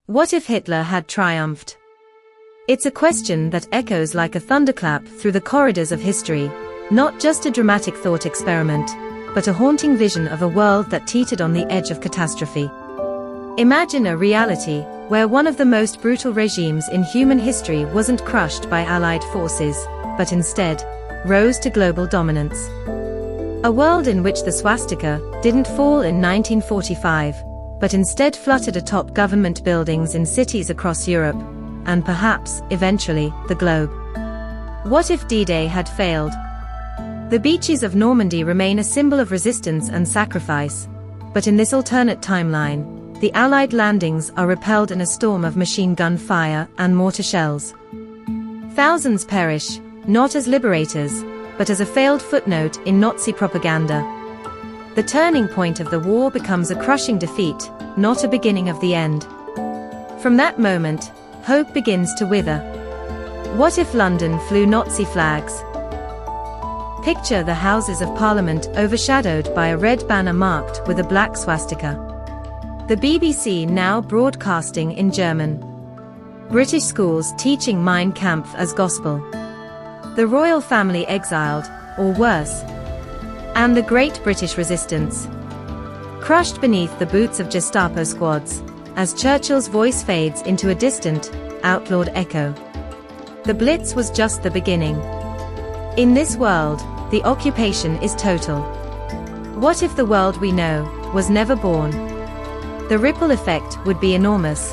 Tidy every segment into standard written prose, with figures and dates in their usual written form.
What if Hitler had triumphed? It's a question that echoes like a thunderclap through the corridors of history, not just a dramatic thought experiment, but a haunting vision of a world that teetered on the edge of catastrophe. Imagine a reality where one of the most brutal regimes in human history wasn't crushed by Allied forces, but instead rose to global dominance. A world in which the swastika didn't fall in 1945, but instead fluttered atop government buildings in cities across Europe, and perhaps, eventually, the globe. What if D-Day had failed? The beaches of Normandy remain a symbol of resistance and sacrifice, but in this alternate timeline, the Allied landings are repelled in a storm of machine gun fire and mortar shells. Thousands perish, not as liberators, but as a failed footnote in Nazi propaganda. The turning point of the war becomes a crushing defeat, not a beginning of the end. From that moment, hope begins to wither. What if London flew Nazi flags? Picture the Houses of Parliament overshadowed by a red banner marked with a black swastika. The BBC now broadcasting in German. British schools teaching Mein Kampf as gospel. The royal family exiled, or worse. And the Great British Resistance. Crushed beneath the boots of Gestapo squads, as Churchill's voice fades into a distant, outlawed echo. The Blitz was just the beginning. In this world, the occupation is total. What if the world we know was never born? The ripple effect would be enormous.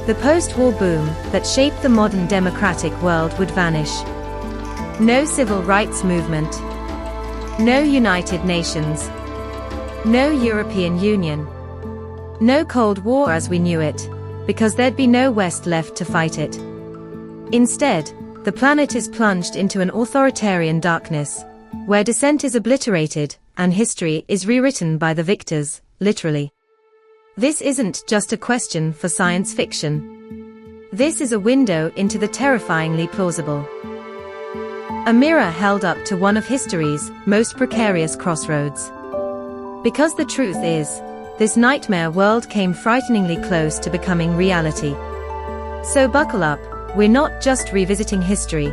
The post-war boom that shaped the modern democratic world would vanish. No civil rights movement. No United Nations. No European Union. No Cold War as we knew it, because there'd be no West left to fight it. Instead, the planet is plunged into an authoritarian darkness, where dissent is obliterated, and history is rewritten by the victors, literally. This isn't just a question for science fiction. This is a window into the terrifyingly plausible. A mirror held up to one of history's most precarious crossroads. Because the truth is, this nightmare world came frighteningly close to becoming reality. So buckle up, we're not just revisiting history.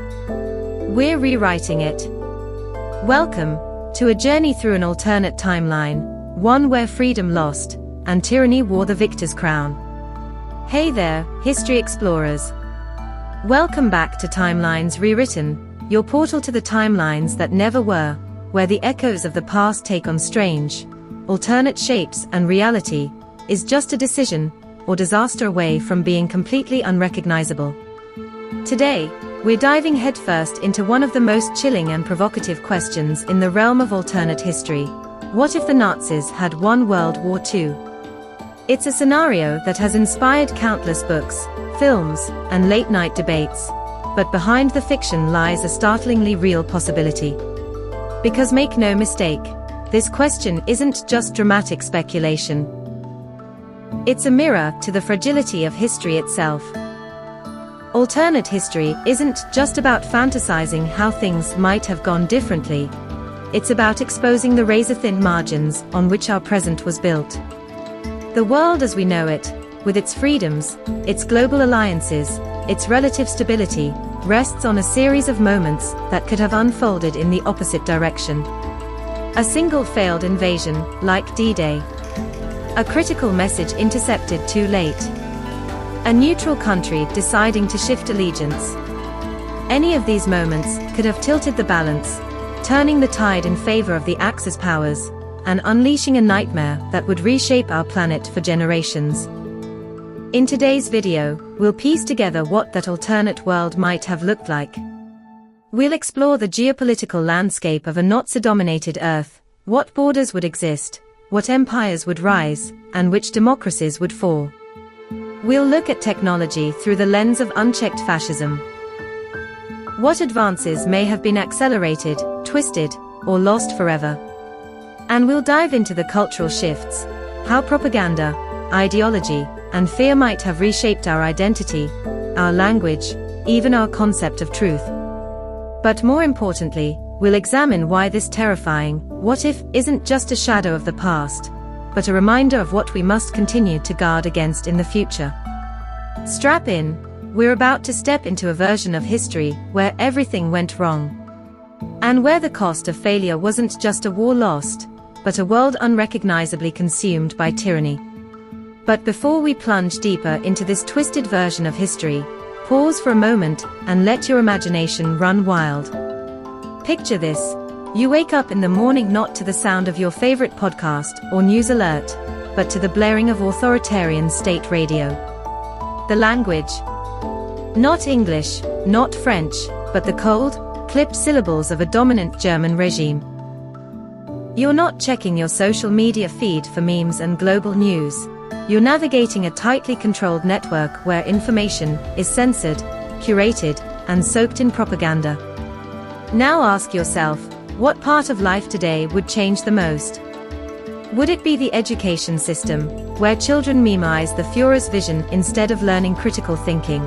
We're rewriting it. Welcome to a journey through an alternate timeline, one where freedom lost, and tyranny wore the victor's crown. Hey there, history explorers. Welcome back to Timelines Rewritten, your portal to the timelines that never were, where the echoes of the past take on strange, alternate shapes and reality is just a decision or disaster away from being completely unrecognizable. Today, we're diving headfirst into one of the most chilling and provocative questions in the realm of alternate history. What if the Nazis had won World War II? It's a scenario that has inspired countless books, films, and late-night debates, but behind the fiction lies a startlingly real possibility. Because make no mistake, this question isn't just dramatic speculation. It's a mirror to the fragility of history itself. Alternate history isn't just about fantasizing how things might have gone differently. It's about exposing the razor-thin margins on which our present was built. The world as we know it, with its freedoms, its global alliances, its relative stability, rests on a series of moments that could have unfolded in the opposite direction. A single failed invasion, like D-Day. A critical message intercepted too late. A neutral country deciding to shift allegiance. Any of these moments could have tilted the balance, turning the tide in favor of the Axis powers, and unleashing a nightmare that would reshape our planet for generations. In today's video, we'll piece together what that alternate world might have looked like. We'll explore the geopolitical landscape of a Nazi-dominated Earth, what borders would exist, what empires would rise, and which democracies would fall. We'll look at technology through the lens of unchecked fascism. What advances may have been accelerated, twisted, or lost forever. And we'll dive into the cultural shifts, how propaganda, ideology, and fear might have reshaped our identity, our language, even our concept of truth. But more importantly, we'll examine why this terrifying what if isn't just a shadow of the past, but a reminder of what we must continue to guard against in the future. Strap in, we're about to step into a version of history where everything went wrong. And where the cost of failure wasn't just a war lost, but a world unrecognizably consumed by tyranny. But before we plunge deeper into this twisted version of history, pause for a moment and let your imagination run wild. Picture this. You wake up in the morning not to the sound of your favorite podcast or news alert, but to the blaring of authoritarian state radio. The language. Not English, not French, but the cold, clipped syllables of a dominant German regime. You're not checking your social media feed for memes and global news. You're navigating a tightly controlled network where information is censored, curated, and soaked in propaganda. Now ask yourself, what part of life today would change the most? Would it be the education system, where children memorize the Führer's vision instead of learning critical thinking?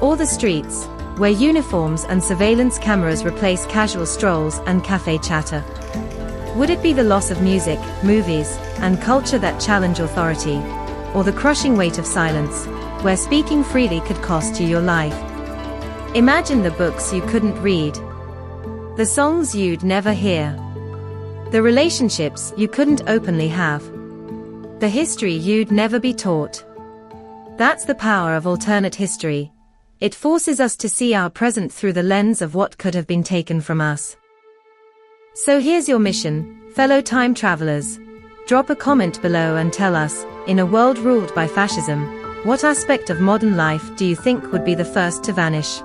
Or the streets, where uniforms and surveillance cameras replace casual strolls and cafe chatter? Would it be the loss of music, movies, and culture that challenge authority? Or the crushing weight of silence, where speaking freely could cost you your life? Imagine the books you couldn't read. The songs you'd never hear. The relationships you couldn't openly have. The history you'd never be taught. That's the power of alternate history. It forces us to see our present through the lens of what could have been taken from us. So here's your mission, fellow time travelers. Drop a comment below and tell us, in a world ruled by fascism, what aspect of modern life do you think would be the first to vanish?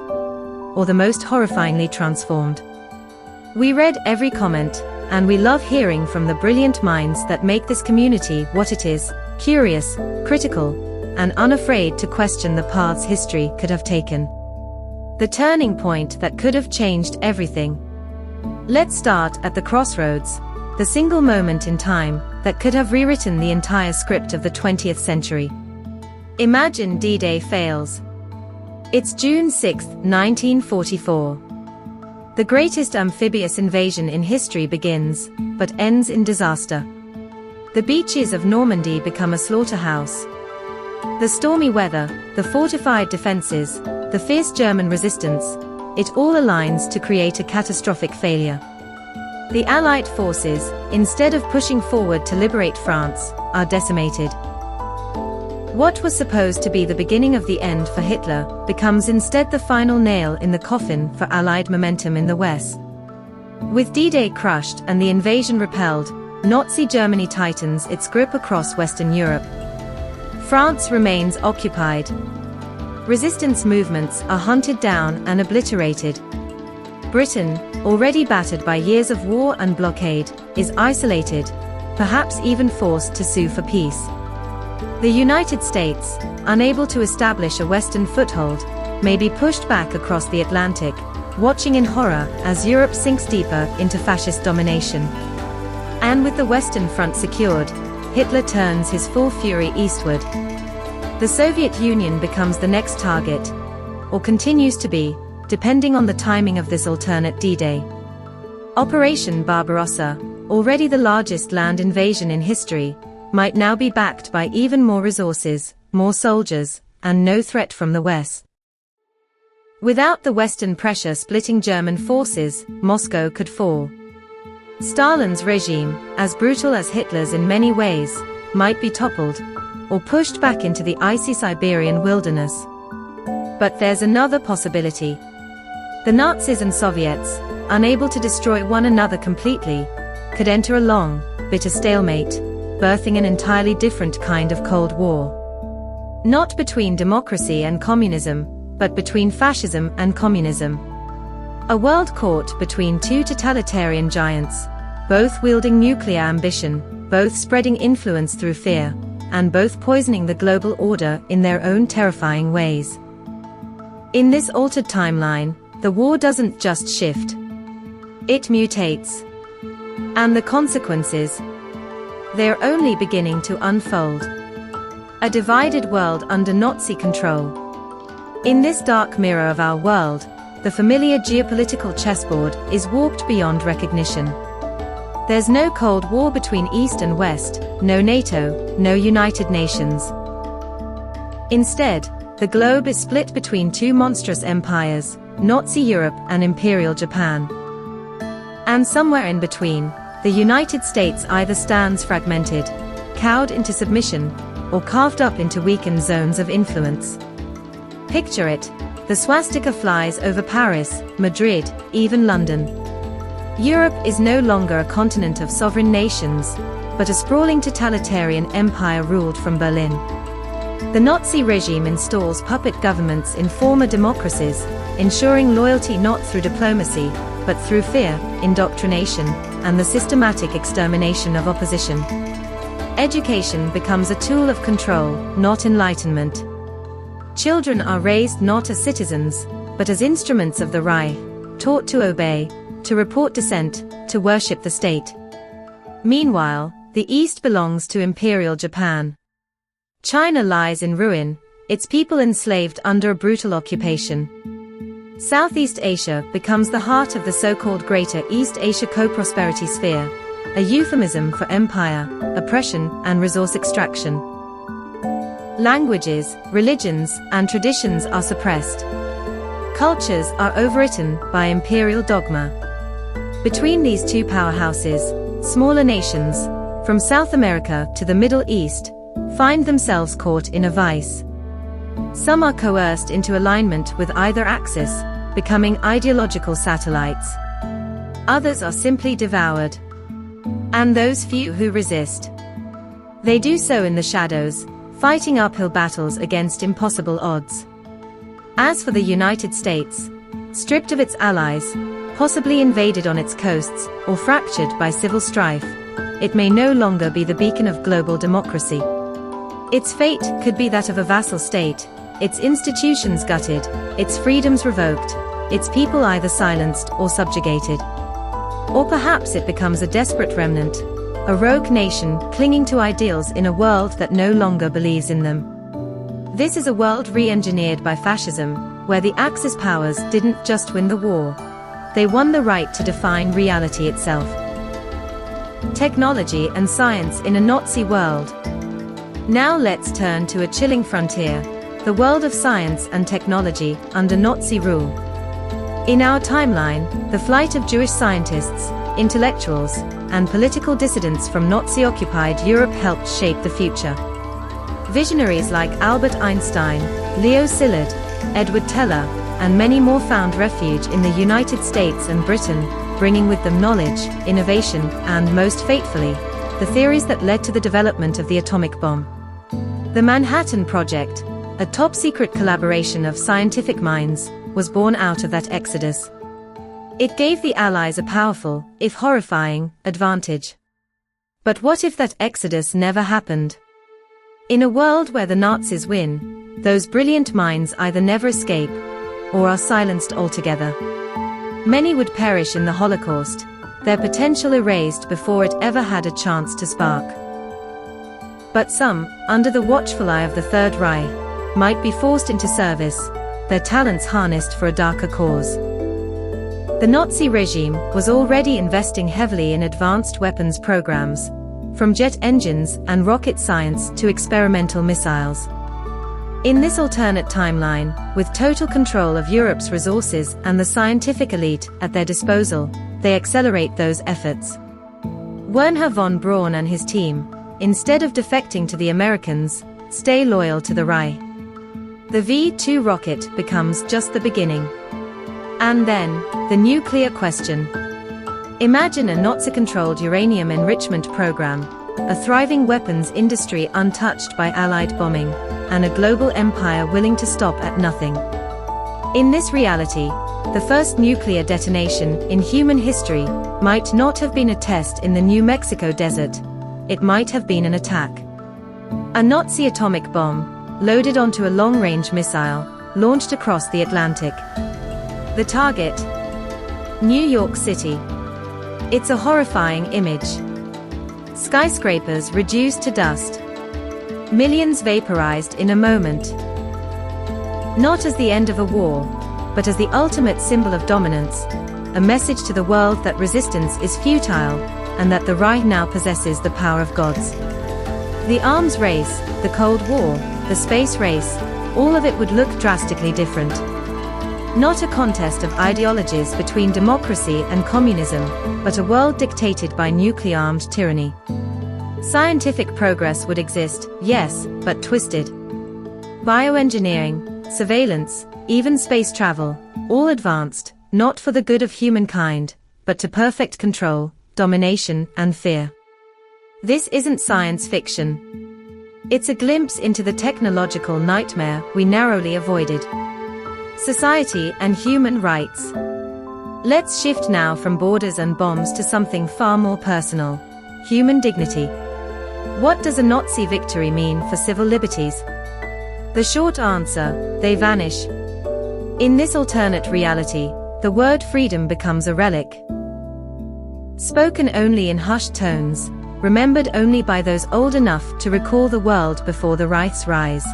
Or the most horrifyingly transformed? We read every comment, and we love hearing from the brilliant minds that make this community what it is, curious, critical, and unafraid to question the paths history could have taken. The turning point that could have changed everything. Let's start at the crossroads, the single moment in time that could have rewritten the entire script of the 20th century. Imagine D-Day fails. It's June 6, 1944. The greatest amphibious invasion in history begins, but ends in disaster. The beaches of Normandy become a slaughterhouse. The stormy weather, the fortified defenses, the fierce German resistance, it all aligns to create a catastrophic failure. The Allied forces, instead of pushing forward to liberate France, are decimated. What was supposed to be the beginning of the end for Hitler becomes instead the final nail in the coffin for Allied momentum in the West. With D-Day crushed and the invasion repelled, Nazi Germany tightens its grip across Western Europe. France remains occupied. Resistance movements are hunted down and obliterated. Britain, already battered by years of war and blockade, is isolated, perhaps even forced to sue for peace. The United States, unable to establish a Western foothold, may be pushed back across the Atlantic, watching in horror as Europe sinks deeper into fascist domination. And with the Western Front secured, Hitler turns his full fury eastward. The Soviet Union becomes the next target, or continues to be, depending on the timing of this alternate D-Day. Operation Barbarossa, already the largest land invasion in history, might now be backed by even more resources, more soldiers, and no threat from the West. Without the Western pressure splitting German forces, Moscow could fall. Stalin's regime, as brutal as Hitler's in many ways, might be toppled, or pushed back into the icy Siberian wilderness. But there's another possibility. The Nazis and Soviets, unable to destroy one another completely, could enter a long, bitter stalemate, birthing an entirely different kind of Cold War. Not between democracy and communism, but between fascism and communism. A world caught between two totalitarian giants, both wielding nuclear ambition, both spreading influence through fear, and both poisoning the global order in their own terrifying ways. In this altered timeline, the war doesn't just shift. It mutates. And the consequences? They're only beginning to unfold. A divided world under Nazi control. In this dark mirror of our world, the familiar geopolitical chessboard is warped beyond recognition. There's no Cold War between East and West, no NATO, no United Nations. Instead, the globe is split between two monstrous empires, Nazi Europe and Imperial Japan. And somewhere in between, the United States either stands fragmented, cowed into submission, or carved up into weakened zones of influence. Picture it, the swastika flies over Paris, Madrid, even London. Europe is no longer a continent of sovereign nations, but a sprawling totalitarian empire ruled from Berlin. The Nazi regime installs puppet governments in former democracies, ensuring loyalty not through diplomacy, but through fear, indoctrination, and the systematic extermination of opposition. Education becomes a tool of control, not enlightenment. Children are raised not as citizens, but as instruments of the Reich, taught to obey, to report dissent, to worship the state. Meanwhile, the East belongs to Imperial Japan. China lies in ruin, its people enslaved under a brutal occupation. Southeast Asia becomes the heart of the so-called Greater East Asia Co-Prosperity Sphere, a euphemism for empire, oppression, and resource extraction. Languages, religions, and traditions are suppressed. Cultures are overwritten by imperial dogma. Between these two powerhouses, smaller nations, from South America to the Middle East, find themselves caught in a vice. Some are coerced into alignment with either axis, becoming ideological satellites. Others are simply devoured. And those few who resist, they do so in the shadows, fighting uphill battles against impossible odds. As for the United States, stripped of its allies, possibly invaded on its coasts, or fractured by civil strife, it may no longer be the beacon of global democracy. Its fate could be that of a vassal state, its institutions gutted, its freedoms revoked, its people either silenced or subjugated. Or perhaps it becomes a desperate remnant, a rogue nation clinging to ideals in a world that no longer believes in them. This is a world re-engineered by fascism, where the Axis powers didn't just win the war. They won the right to define reality itself. Technology and science in a Nazi world. Now let's turn to a chilling frontier, the world of science and technology under Nazi rule. In our timeline, the flight of Jewish scientists, intellectuals, and political dissidents from Nazi-occupied Europe helped shape the future. Visionaries like Albert Einstein, Leo Szilard, Edward Teller, and many more found refuge in the United States and Britain, bringing with them knowledge, innovation, and, most fatefully, the theories that led to the development of the atomic bomb. The Manhattan Project, a top-secret collaboration of scientific minds, was born out of that exodus. It gave the Allies a powerful, if horrifying, advantage. But what if that exodus never happened? In a world where the Nazis win, those brilliant minds either never escape, or are silenced altogether. Many would perish in the Holocaust, their potential erased before it ever had a chance to spark. But some, under the watchful eye of the Third Reich, might be forced into service, their talents harnessed for a darker cause. The Nazi regime was already investing heavily in advanced weapons programs, from jet engines and rocket science to experimental missiles. In this alternate timeline, with total control of Europe's resources and the scientific elite at their disposal, they accelerate those efforts. Wernher von Braun and his team, instead of defecting to the Americans, stay loyal to the Reich. The V-2 rocket becomes just the beginning. And then, the nuclear question. Imagine a Nazi-controlled uranium enrichment program, a thriving weapons industry untouched by Allied bombing, and a global empire willing to stop at nothing. In this reality, the first nuclear detonation in human history might not have been a test in the New Mexico desert. It might have been an attack. A Nazi atomic bomb, loaded onto a long-range missile, launched across the Atlantic. The target? New York City. It's a horrifying image. Skyscrapers reduced to dust. Millions vaporized in a moment. Not as the end of a war, but as the ultimate symbol of dominance, a message to the world that resistance is futile, and that the Reich now possesses the power of gods. The arms race, the Cold War, the space race, all of it would look drastically different. Not a contest of ideologies between democracy and communism, but a world dictated by nuclear-armed tyranny. Scientific progress would exist, yes, but twisted. Bioengineering, surveillance, even space travel, all advanced, not for the good of humankind, but to perfect control, domination, and fear. This isn't science fiction. It's a glimpse into the technological nightmare we narrowly avoided. Society and human rights. Let's shift now from borders and bombs to something far more personal: human dignity. What does a Nazi victory mean for civil liberties? The short answer: they vanish. In this alternate reality, the word freedom becomes a relic. Spoken only in hushed tones, remembered only by those old enough to recall the world before the Reich's rise.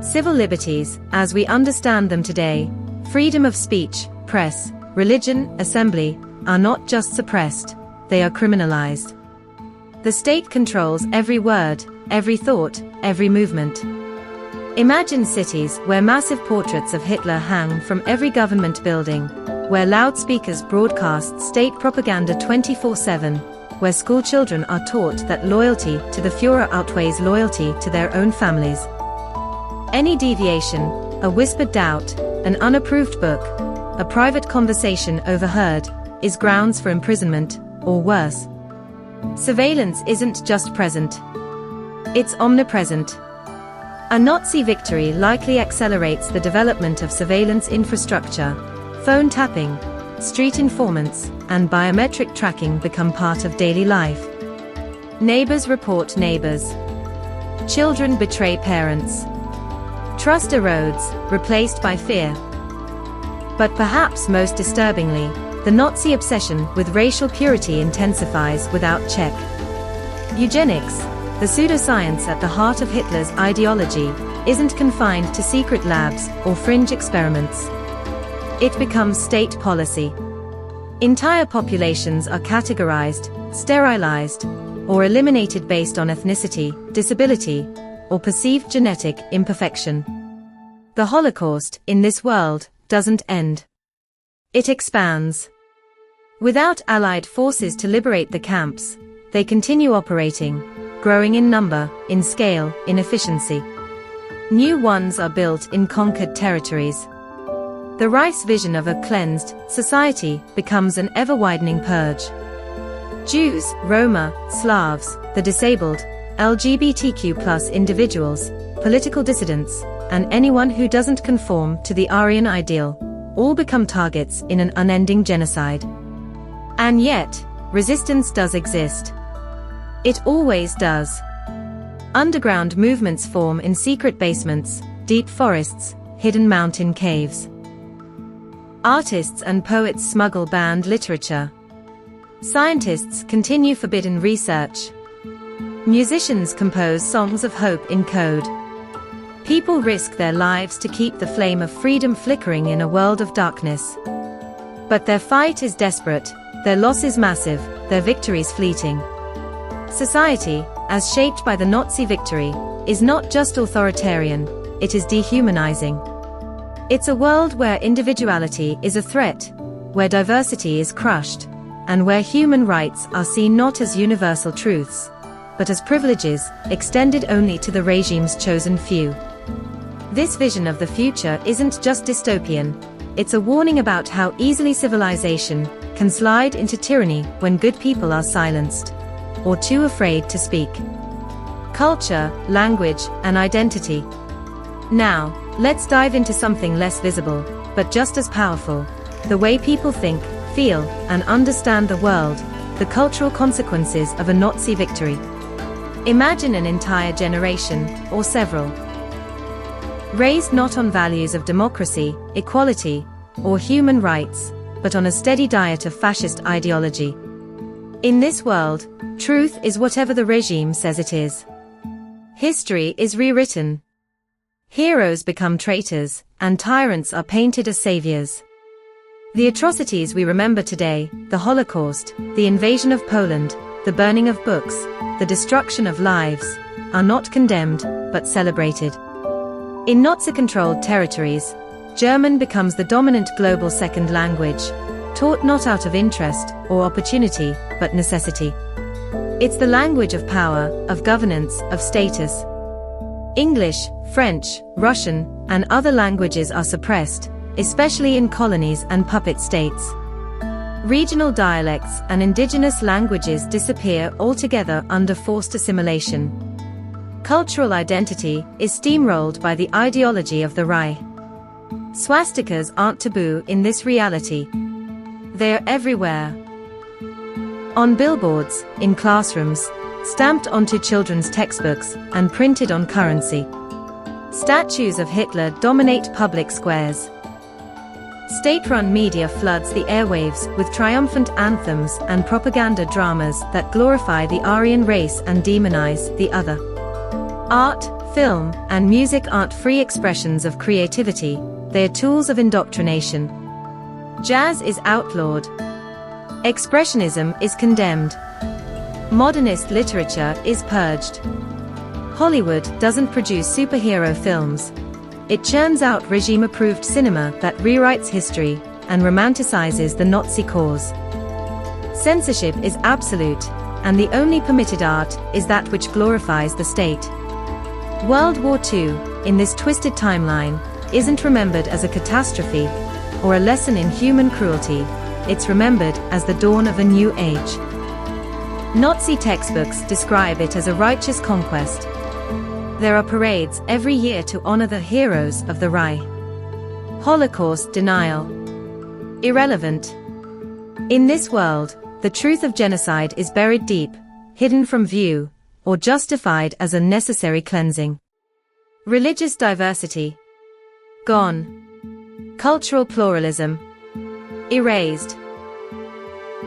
Civil liberties, as we understand them today, freedom of speech, press, religion, assembly, are not just suppressed, they are criminalized. The state controls every word, every thought, every movement. Imagine cities where massive portraits of Hitler hang from every government building, where loudspeakers broadcast state propaganda 24/7, where schoolchildren are taught that loyalty to the Führer outweighs loyalty to their own families. Any deviation, a whispered doubt, an unapproved book, a private conversation overheard, is grounds for imprisonment, or worse. Surveillance isn't just present. It's omnipresent. A Nazi victory likely accelerates the development of surveillance infrastructure. Phone tapping, street informants, and biometric tracking become part of daily life. Neighbors report neighbors. Children betray parents. Trust erodes, replaced by fear. But perhaps most disturbingly, the Nazi obsession with racial purity intensifies without check. Eugenics, the pseudoscience at the heart of Hitler's ideology, isn't confined to secret labs or fringe experiments. It becomes state policy. Entire populations are categorized, sterilized, or eliminated based on ethnicity, disability, or perceived genetic imperfection. The Holocaust, in this world, doesn't end. It expands. Without Allied forces to liberate the camps, they continue operating, growing in number, in scale, in efficiency. New ones are built in conquered territories. The Reich's vision of a cleansed society becomes an ever-widening purge. Jews, Roma, Slavs, the disabled, LGBTQ+ individuals, political dissidents, and anyone who doesn't conform to the Aryan ideal, all become targets in an unending genocide. And yet, resistance does exist. It always does. Underground movements form in secret basements, deep forests, hidden mountain caves. Artists and poets smuggle banned literature. Scientists continue forbidden research. Musicians compose songs of hope in code. People risk their lives to keep the flame of freedom flickering in a world of darkness. But their fight is desperate, their loss is massive, their victories fleeting. Society, as shaped by the Nazi victory, is not just authoritarian, it is dehumanizing. It's a world where individuality is a threat, where diversity is crushed, and where human rights are seen not as universal truths, but as privileges, extended only to the regime's chosen few. This vision of the future isn't just dystopian, it's a warning about how easily civilization can slide into tyranny when good people are silenced, or too afraid to speak. Culture, language, and identity. Now, let's dive into something less visible, but just as powerful: the way people think, feel, and understand the world, the cultural consequences of a Nazi victory. Imagine an entire generation, or several, raised not on values of democracy, equality, or human rights, but on a steady diet of fascist ideology. In this world, truth is whatever the regime says it is. History is rewritten. Heroes become traitors, and tyrants are painted as saviors. The atrocities we remember today, the Holocaust, the invasion of Poland, the burning of books, the destruction of lives, are not condemned, but celebrated. In Nazi-controlled territories, German becomes the dominant global second language, taught not out of interest or opportunity, but necessity. It's the language of power, of governance, of status. English, French, Russian, and other languages are suppressed, especially in colonies and puppet states. Regional dialects and indigenous languages disappear altogether under forced assimilation. Cultural identity is steamrolled by the ideology of the WWII. Swastikas aren't taboo in this reality. They're everywhere. On billboards, in classrooms, stamped onto children's textbooks, and printed on currency. Statues of Hitler dominate public squares. State-run media floods the airwaves with triumphant anthems and propaganda dramas that glorify the Aryan race and demonize the other. Art, film, and music aren't free expressions of creativity, they're tools of indoctrination. Jazz is outlawed. Expressionism is condemned. Modernist literature is purged. Hollywood doesn't produce superhero films. It churns out regime-approved cinema that rewrites history and romanticizes the Nazi cause. Censorship is absolute, and the only permitted art is that which glorifies the state. World War II, in this twisted timeline, isn't remembered as a catastrophe or a lesson in human cruelty. It's remembered as the dawn of a new age. Nazi textbooks describe it as a righteous conquest. There are parades every year to honor the heroes of the WWII. Holocaust denial. Irrelevant. In this world, the truth of genocide is buried deep, hidden from view, or justified as a necessary cleansing. Religious diversity. Gone. Cultural pluralism. Erased.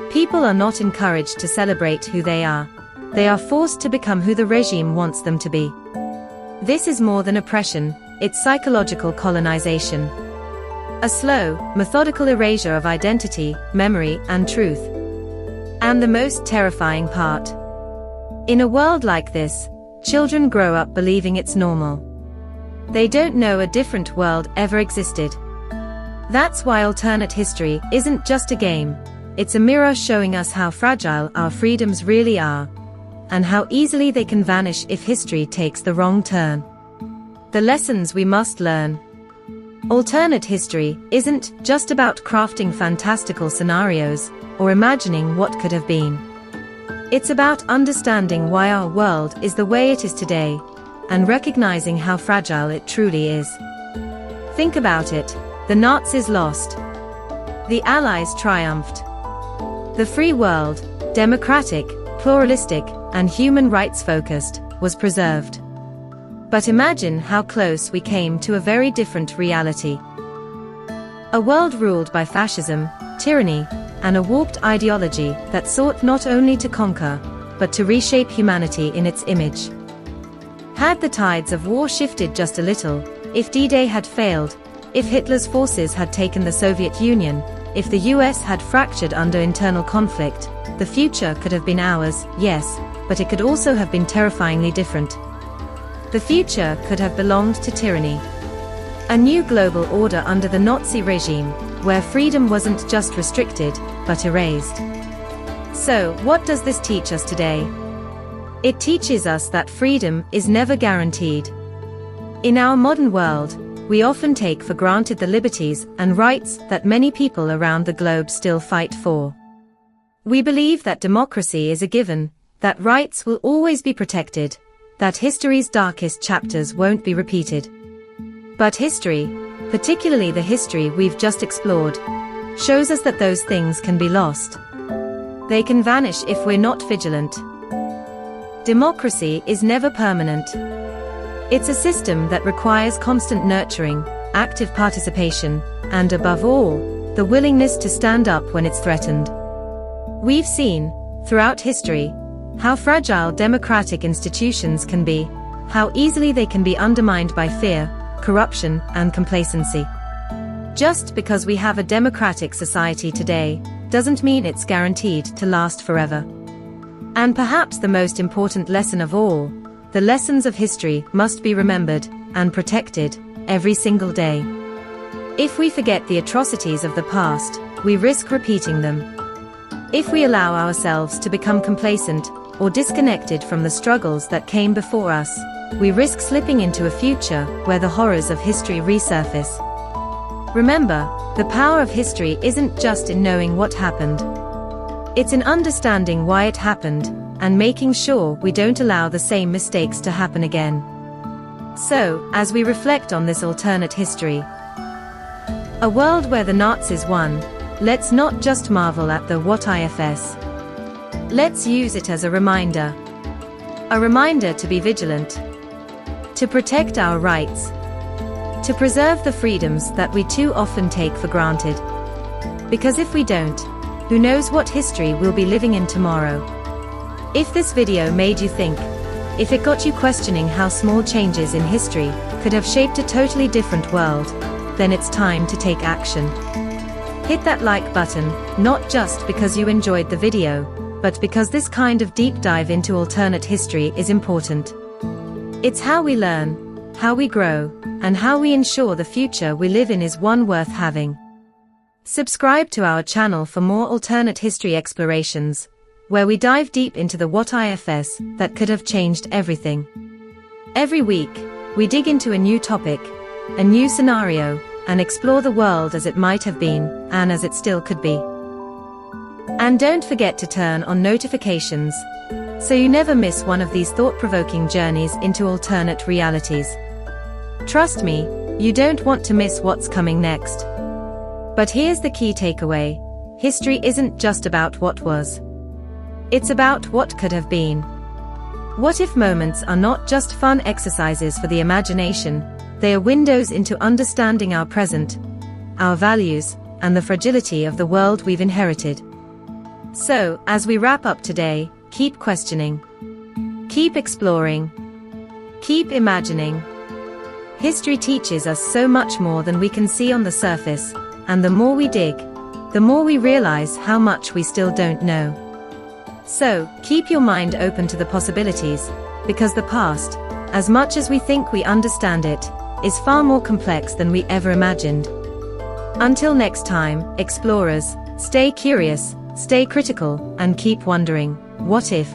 People are not encouraged to celebrate who they are. They are forced to become who the regime wants them to be. This is more than oppression, it's psychological colonization. A slow, methodical erasure of identity, memory, and truth. And the most terrifying part. In a world like this, children grow up believing it's normal. They don't know a different world ever existed. That's why alternate history isn't just a game, it's a mirror showing us how fragile our freedoms really are, and how easily they can vanish if history takes the wrong turn. The lessons we must learn. Alternate history isn't just about crafting fantastical scenarios or imagining what could have been. It's about understanding why our world is the way it is today, and recognizing how fragile it truly is. Think about it. The Nazis lost. The Allies triumphed. The free world, democratic, pluralistic, and human rights focused, was preserved. But imagine how close we came to a very different reality. A world ruled by fascism, tyranny, and a warped ideology that sought not only to conquer, but to reshape humanity in its image. Had the tides of war shifted just a little, if D-Day had failed, if Hitler's forces had taken the Soviet Union, if the US had fractured under internal conflict, the future could have been ours, yes, but it could also have been terrifyingly different. The future could have belonged to tyranny. A new global order under the Nazi regime, where freedom wasn't just restricted, but erased. So, what does this teach us today? It teaches us that freedom is never guaranteed. In our modern world, we often take for granted the liberties and rights that many people around the globe still fight for. We believe that democracy is a given, that rights will always be protected, that history's darkest chapters won't be repeated. But history, particularly the history we've just explored, shows us that those things can be lost. They can vanish if we're not vigilant. Democracy is never permanent. It's a system that requires constant nurturing, active participation, and above all, the willingness to stand up when it's threatened. We've seen, throughout history, how fragile democratic institutions can be, how easily they can be undermined by fear, corruption, and complacency. Just because we have a democratic society today, doesn't mean it's guaranteed to last forever. And perhaps the most important lesson of all, the lessons of history must be remembered and protected, every single day. If we forget the atrocities of the past, we risk repeating them. If we allow ourselves to become complacent or disconnected from the struggles that came before us, we risk slipping into a future where the horrors of history resurface. Remember, the power of history isn't just in knowing what happened. It's in understanding why it happened, and making sure we don't allow the same mistakes to happen again. So, as we reflect on this alternate history, a world where the Nazis won, let's not just marvel at the what-ifs. Let's use it as a reminder. A reminder to be vigilant, to protect our rights, to preserve the freedoms that we too often take for granted. Because if we don't, who knows what history we'll be living in tomorrow? If this video made you think, if it got you questioning how small changes in history could have shaped a totally different world, then it's time to take action. Hit that like button, not just because you enjoyed the video, but because this kind of deep dive into alternate history is important. It's how we learn, how we grow, and how we ensure the future we live in is one worth having. Subscribe to our channel for more alternate history explorations, where we dive deep into the what-ifs that could have changed everything. Every week, we dig into a new topic, a new scenario, and explore the world as it might have been, and as it still could be. And don't forget to turn on notifications, so you never miss one of these thought-provoking journeys into alternate realities. Trust me, you don't want to miss what's coming next. But here's the key takeaway: history isn't just about what was. It's about what could have been. What-if moments are not just fun exercises for the imagination, they are windows into understanding our present, our values, and the fragility of the world we've inherited. So, as we wrap up today, keep questioning, keep exploring, keep imagining. History teaches us so much more than we can see on the surface, and the more we dig, the more we realize how much we still don't know. So, keep your mind open to the possibilities, because the past, as much as we think we understand it, is far more complex than we ever imagined. Until next time, explorers, stay curious, stay critical, and keep wondering, what if?